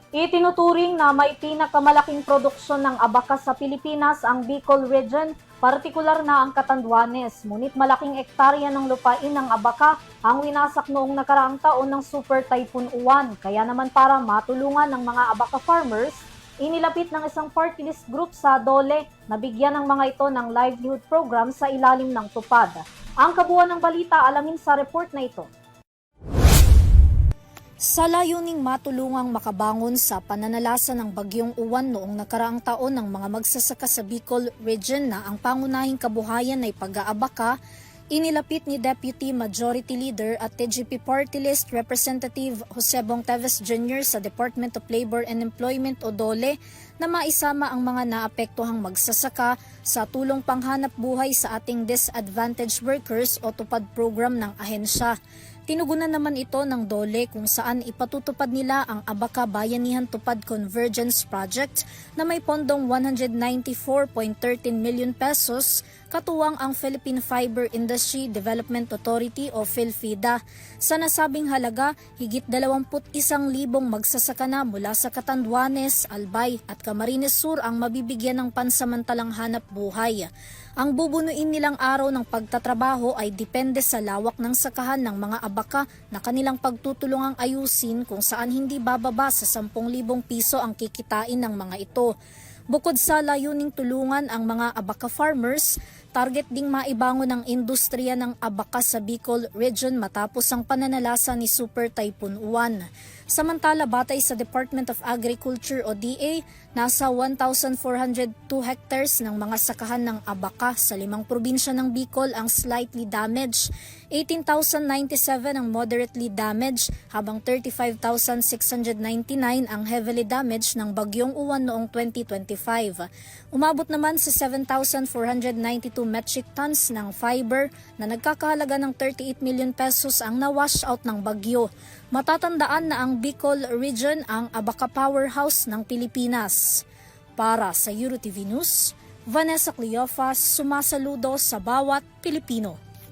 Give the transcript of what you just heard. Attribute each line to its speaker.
Speaker 1: Itinuturing na may pinakamalaking produksyon ng abakas sa Pilipinas ang Bicol Region, partikular na ang Catanduanes. Ngunit malaking ektarya ng lupain ng abaka ang winasak noong nakaraang taon ng Super Typhoon Uwan. Kaya naman para matulungan ng mga abaka farmers, inilapit ng isang party list group sa DOLE na bigyan ng mga ito ng livelihood program sa ilalim ng tupad. Ang kabuuan ng balita alamin sa report na ito. Sa layuning matulungang makabangon sa pananalasa ng Bagyong Uwan noong nakaraang taon ng mga magsasaka sa Bicol Region na ang pangunahing kabuhayan ay pag-aabaka, inilapit ni Deputy Majority Leader at TGP Party List Representative Jose Bong Teves Jr. sa Department of Labor and Employment o DOLE na maisama ang mga naapektuhang magsasaka sa tulong panghanap buhay sa ating disadvantaged workers o tupad program ng ahensya. Tinugunan naman ito ng DOLE kung saan ipatutupad nila ang Abaka Bayanihan Tupad Convergence Project na may pondong 194.13 million pesos, katuwang ang Philippine Fiber Industry Development Authority o PhilFIDA. Sa nasabing halaga, higit 21,000 magsasaka na mula sa Catanduanes, Albay at Camarines Sur ang mabibigyan ng pansamantalang hanap buhay. Ang bubunuin nilang araw ng pagtatrabaho ay depende sa lawak ng sakahan ng mga abaka na kanilang pagtutulungang ayusin kung saan hindi bababa sa 10,000 piso ang kikitain ng mga ito. Bukod sa layuning tulungan ang mga abaka farmers, target ding maibangon ang industriya ng abaka sa Bicol Region matapos ang pananalasa ni Super Typhoon Uwan. Samantala, batay sa Department of Agriculture o DA, nasa 1,402 hectares ng mga sakahan ng abaka sa 5 probinsya ng Bicol ang slightly damaged, 18,097 ang moderately damaged, habang 35,699 ang heavily damaged ng Bagyong Uwan noong 2025. Umabot naman sa 7,492 metric tons ng fiber na nagkakahalaga ng 38 million pesos ang na-wash out ng bagyo. Matatandaan na ang Bicol Region ang abaka powerhouse ng Pilipinas. Para sa EuroTV News, Vanessa Cleofas, sumasaludo sa bawat Pilipino.